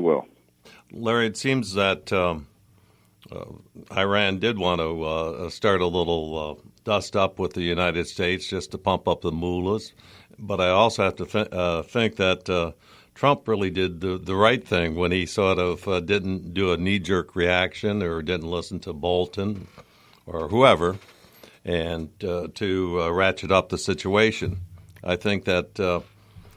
will. Larry, it seems that Iran did want to start a little dust up with the United States just to pump up the mullahs. But I also have to think that Trump really did the right thing when he sort of didn't do a knee-jerk reaction or didn't listen to Bolton or whoever and to ratchet up the situation. I think that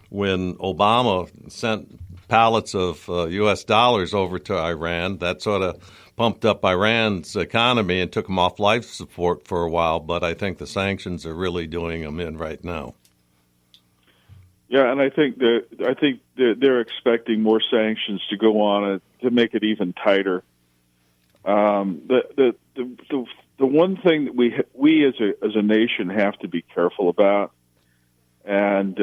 when Obama sent pallets of U.S. dollars over to Iran, that sort of pumped up Iran's economy and took them off life support for a while. But I think the sanctions are really doing them in right now. Yeah, and I think they're expecting more sanctions to go on to make it even tighter. The one thing that we as a nation have to be careful about, and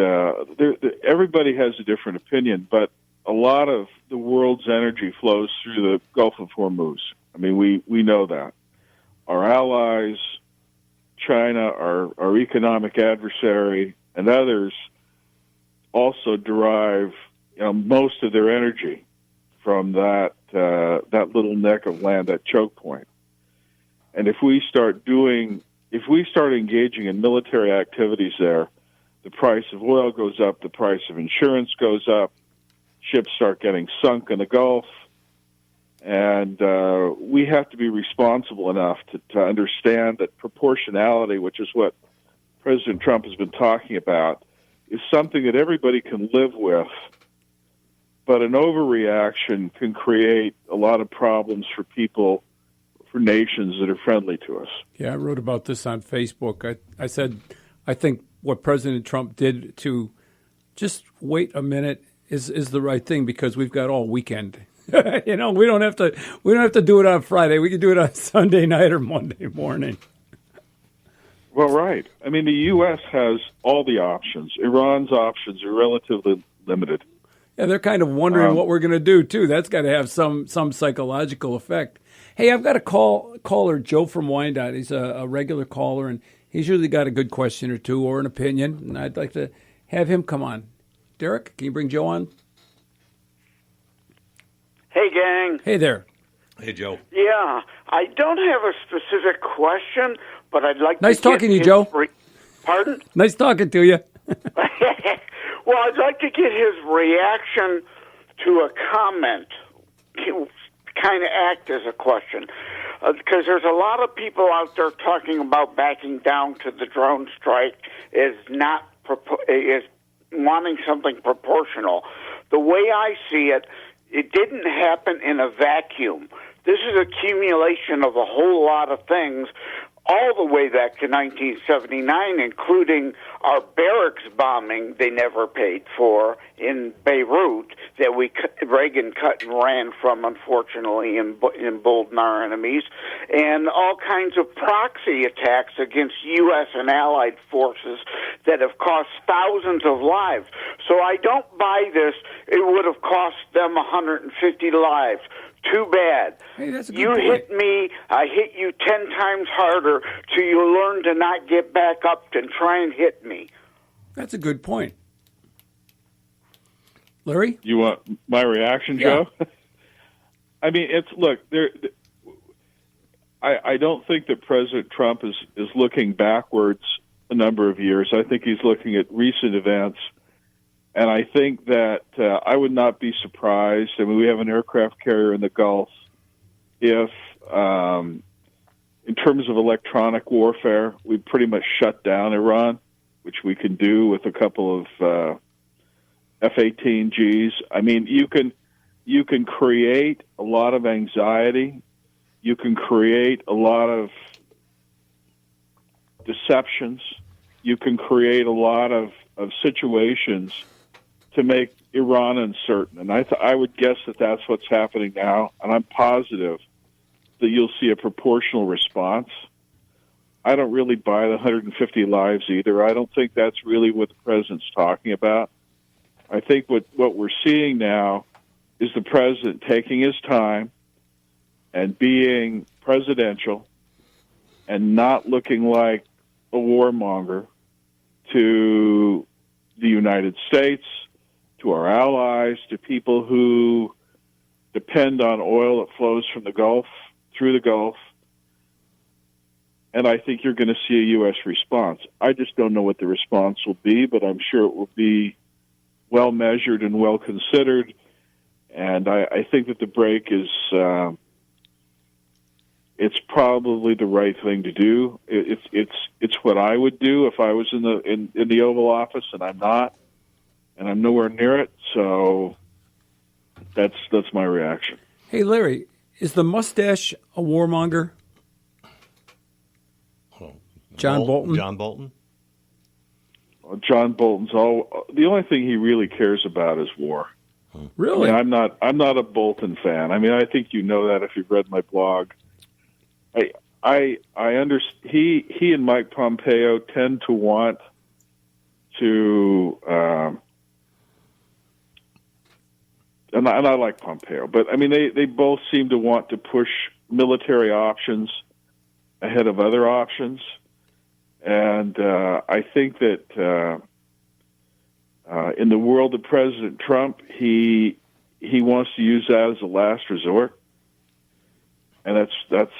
everybody has a different opinion, but a lot of the world's energy flows through the Gulf of Hormuz. I mean, we know that. Our allies, China, our economic adversary, and others also derive most of their energy from that little neck of land, that choke point. And if we start engaging in military activities there, the price of oil goes up, the price of insurance goes up, ships start getting sunk in the Gulf, and we have to be responsible enough to understand that proportionality, which is what President Trump has been talking about, is something that everybody can live with, but an overreaction can create a lot of problems for people, for nations that are friendly to us. Yeah, I wrote about this on Facebook. I said, I think what President Trump did to just wait a minute is the right thing, because we've got all weekend. We don't have to do it on Friday. We can do it on Sunday night or Monday morning. Well, right. I mean, the U.S. has all the options. Iran's options are relatively limited. Yeah, they're kind of wondering what we're going to do, too. That's got to have some psychological effect. Hey, I've got a caller, Joe from Wyandotte. He's a regular caller, and he's usually got a good question or two or an opinion, and I'd like to have him come on. Derek, can you bring Joe on? Hey, gang. Hey there. Hey, Joe. Yeah, I don't have a specific question, but I'd like nice to talking to you, Joe. Pardon? Nice talking to you. Well, I'd like to get his reaction to a comment, kind of act as a question, because there's a lot of people out there talking about backing down to the drone strike is wanting something proportional. The way I see it, it didn't happen in a vacuum. This is accumulation of a whole lot of things all the way back to 1979, including our barracks bombing they never paid for in Beirut that Reagan cut and ran from, unfortunately, emboldened our enemies, and all kinds of proxy attacks against U.S. and allied forces that have cost thousands of lives. So I don't buy this. It would have cost them 150 lives. Too bad. Hey, that's a good you point. hit me, I hit you 10 times harder till you learn to not get back up and try and hit me. That's a good point. Larry? You want my reaction, Joe? Yeah. I mean, I don't think that President Trump is looking backwards a number of years. I think he's looking at recent events. And I think that I would not be surprised. I mean, we have an aircraft carrier in the Gulf. If, in terms of electronic warfare, we pretty much shut down Iran, which we can do with a couple of F-18Gs. I mean, you can create a lot of anxiety. You can create a lot of deceptions. You can create a lot of situations to make Iran uncertain. And I would guess that that's what's happening now, and I'm positive that you'll see a proportional response. I don't really buy the 150 lives either. I don't think that's really what the president's talking about. I think what we're seeing now is the president taking his time and being presidential and not looking like a warmonger to the United States, to our allies, to people who depend on oil that flows from the Gulf, through the Gulf, and I think you're going to see a U.S. response. I just don't know what the response will be, but I'm sure it will be well measured and well considered. And I think that the break is it's probably the right thing to do. It's what I would do if I was in the Oval Office, and I'm not, and I'm nowhere near it. So that's my reaction. Hey, Larry, is the mustache a warmonger? John Bolton? John Bolton? John Bolton's the only thing he really cares about is war. Really? I mean, I'm not a Bolton fan. I mean, I think you know that if you've read my blog. I understand he and Mike Pompeo tend to want to and I like Pompeo, but I mean they both seem to want to push military options ahead of other options. And I think that in the world of President Trump, he wants to use that as a last resort, and that's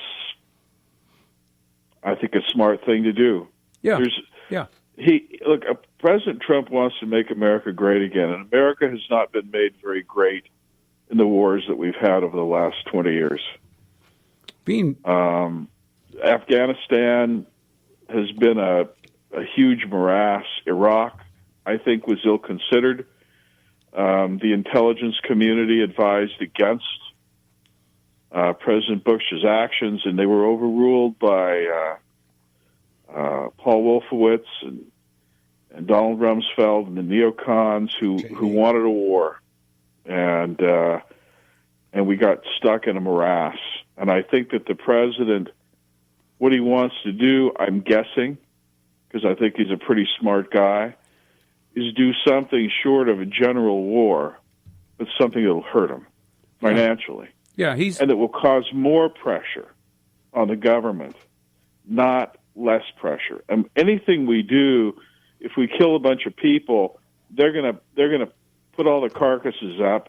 I think a smart thing to do. Yeah. President Trump wants to make America great again, and America has not been made very great in the wars that we've had over the last 20 years. Afghanistan has been a huge morass. Iraq, I think, was ill-considered. The intelligence community advised against President Bush's actions, and they were overruled by Paul Wolfowitz and Donald Rumsfeld and the neocons who wanted a war, and we got stuck in a morass. And I think that the president, what he wants to do, I'm guessing, because I think he's a pretty smart guy, is do something short of a general war, but something that'll hurt him financially. Yeah, and it will cause more pressure on the government, not less pressure. And anything we do, if we kill a bunch of people, they're gonna put all the carcasses up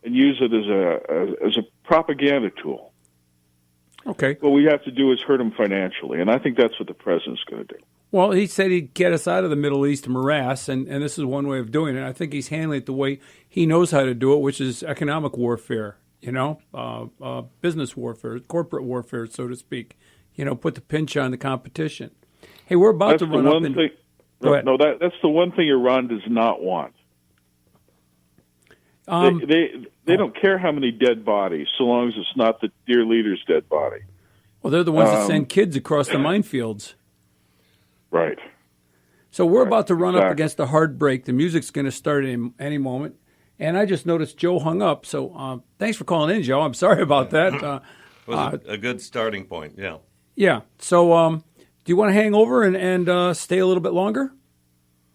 and use it as a propaganda tool. Okay. What we have to do is hurt them financially, and I think that's what the president's going to do. Well, he said he'd get us out of the Middle East morass, and this is one way of doing it. I think he's handling it the way he knows how to do it, which is economic warfare, business warfare, corporate warfare, so to speak. Put the pinch on the competition. Hey, we're about to run up. Go ahead. No, that's the one thing Iran does not want. They don't care how many dead bodies, so long as it's not the dear leader's dead body. Well, they're the ones that send kids across the minefields. Right. So we're about to run up against a hard break. The music's going to start any moment. And I just noticed Joe hung up. So thanks for calling in, Joe. I'm sorry about that. It was a good starting point, yeah. Yeah. So do you want to hang over and stay a little bit longer?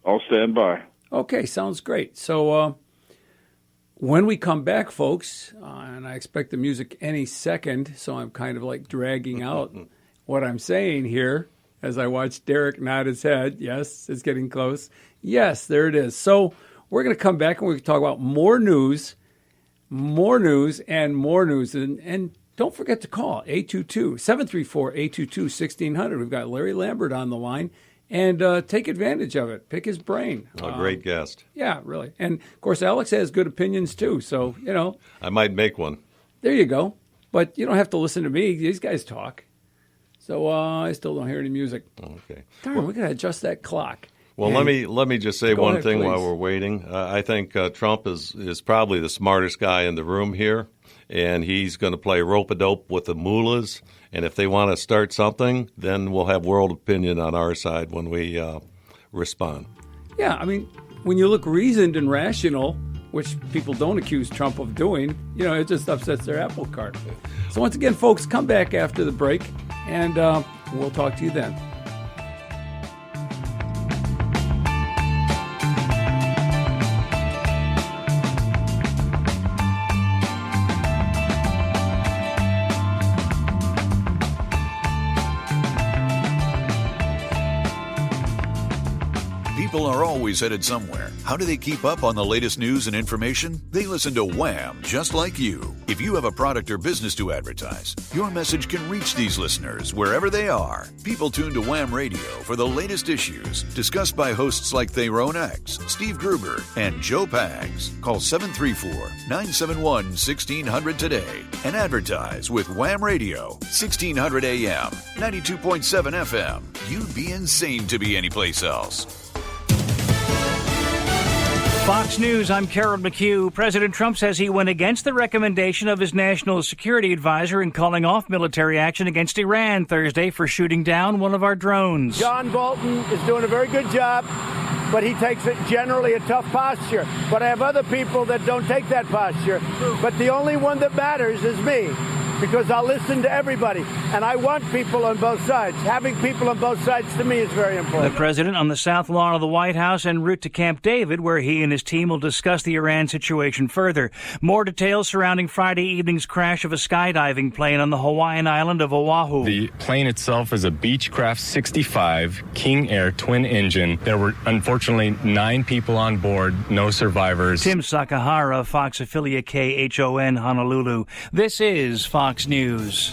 I'll stand by. Okay, sounds great. So when we come back, folks, and I expect the music any second, so I'm kind of like dragging out what I'm saying here as I watch Derek nod his head. Yes, it's getting close. Yes, there it is. So we're going to come back and we're going to talk about more news, and more news. And don't forget to call 822-734-822-1600. We've got Larry Lambert on the line. And take advantage of it. Pick his brain. A great guest. Yeah, really. And, of course, Alex has good opinions, too. So, I might make one. There you go. But you don't have to listen to me. These guys talk. So I still don't hear any music. Okay. Darn, we got to adjust that clock. Well, let me just say one thing while we're waiting. I think Trump is probably the smartest guy in the room here, and he's going to play rope-a-dope with the mullahs. And if they want to start something, then we'll have world opinion on our side when we respond. Yeah, I mean, when you look reasoned and rational, which people don't accuse Trump of doing, it just upsets their apple cart. So once again, folks, come back after the break, and we'll talk to you then. People are always headed somewhere. How do they keep up on the latest news and information? They listen to Wham, just like you. If you have a product or business to advertise, your message can reach these listeners wherever they are. People tune to Wham Radio for the latest issues, discussed by hosts like Tyrone X, Steve Gruber, and Joe Pags. Call 734-971-1600 today and advertise with Wham Radio, 1600 AM, 92.7 FM. You'd be insane to be anyplace else. Fox News, I'm Carol McHugh. President Trump says he went against the recommendation of his national security advisor in calling off military action against Iran Thursday for shooting down one of our drones. John Bolton is doing a very good job, but he takes it generally a tough posture. But I have other people that don't take that posture. But the only one that matters is me, because I'll listen to everybody. And I want people on both sides. Having people on both sides to me is very important. The president on the south lawn of the White House en route to Camp David, where he and his team will discuss the Iran situation further. More details surrounding Friday evening's crash of a skydiving plane on the Hawaiian island of Oahu. The plane itself is a Beechcraft 65 King Air twin engine. There were unfortunately 9 people on board, no survivors. Tim Sakahara, Fox affiliate KHON Honolulu. This is Fox News.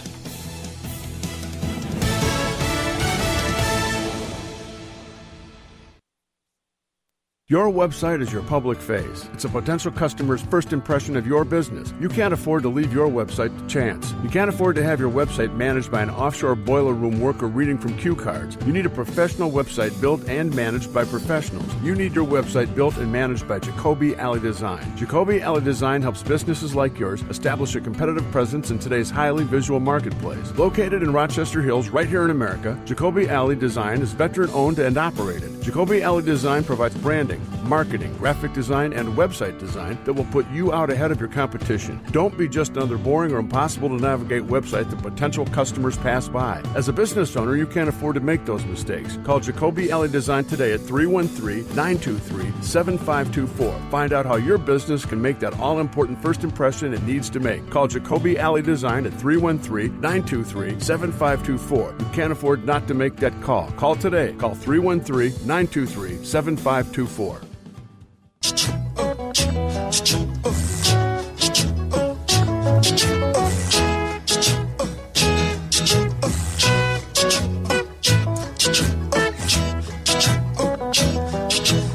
Your website is your public face. It's a potential customer's first impression of your business. You can't afford to leave your website to chance. You can't afford to have your website managed by an offshore boiler room worker reading from cue cards. You need a professional website built and managed by professionals. You need your website built and managed by Jacoby Alley Design. Jacoby Alley Design helps businesses like yours establish a competitive presence in today's highly visual marketplace. Located in Rochester Hills, right here in America, Jacoby Alley Design is veteran-owned and operated. Jacoby Alley Design provides branding, marketing, graphic design, and website design that will put you out ahead of your competition. Don't be just another boring or impossible to navigate website that potential customers pass by. As a business owner, you can't afford to make those mistakes. Call Jacoby Alley Design today at 313-923-7524. Find out how your business can make that all-important first impression it needs to make. Call Jacoby Alley Design at 313-923-7524. You can't afford not to make that call. Call today. Call 313-923-7524.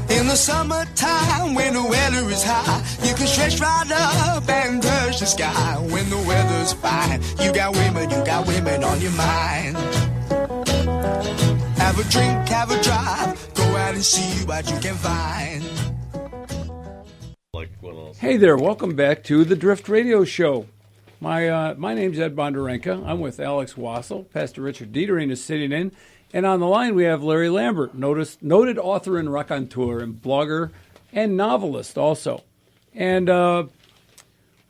In the summertime, when the weather is high, you can stretch right up and touch the sky. When the weather's fine, you got women on your mind. Have a drink, have a drive, go out and see what you can find. Hey there, welcome back to the Drift Radio Show. My name's Ed Bonderenka. I'm with Alex Wassell. Pastor Richard Dietering is sitting in. And on the line we have Larry Lambert, noted author and raconteur and blogger and novelist also. And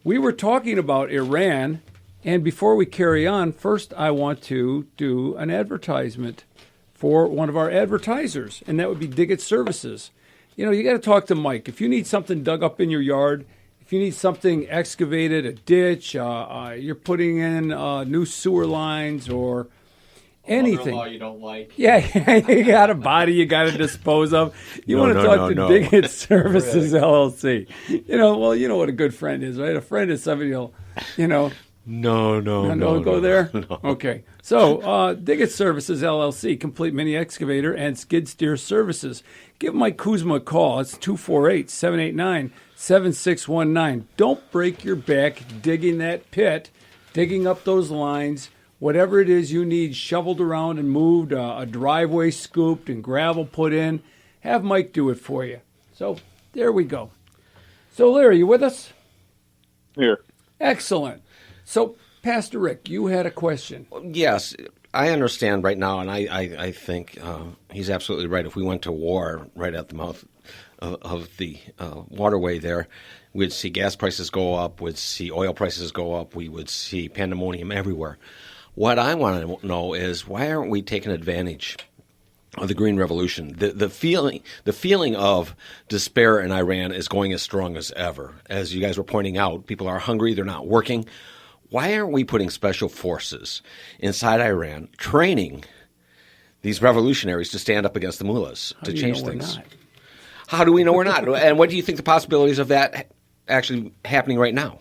we were talking about Iran. And before we carry on, first I want to do an advertisement for one of our advertisers, and that would be Diggett Services. You know, you got to talk to Mike. If you need something dug up in your yard, if you need something excavated, a ditch, you're putting in new sewer lines or anything. Mother-in-law you don't like. Yeah, you got a body you got to dispose of. You want to talk to Diggett Services LLC. You know what a good friend is, right? A friend is somebody who'll, No, don't go there? No. Okay. So, Diggett Services, LLC, complete mini excavator and skid steer services. Give Mike Kuzma a call. It's 248-789-7619. Don't break your back digging that pit, digging up those lines, whatever it is you need shoveled around and moved, a driveway scooped and gravel put in. Have Mike do it for you. So, there we go. So, Larry, you with us? Here. Excellent. So, Pastor Rick, you had a question. Yes, I understand right now, and I think he's absolutely right. If we went to war right at the mouth of the waterway there, we'd see gas prices go up, we'd see oil prices go up, we would see pandemonium everywhere. What I want to know is, why aren't we taking advantage of the Green Revolution? The feeling of despair in Iran is going as strong as ever. As you guys were pointing out, people are hungry, they're not working. Why aren't we putting special forces inside Iran, training these revolutionaries to stand up against the mullahs, to change things? We're not? How do we know we're not? And what do you think the possibilities of that actually happening right now?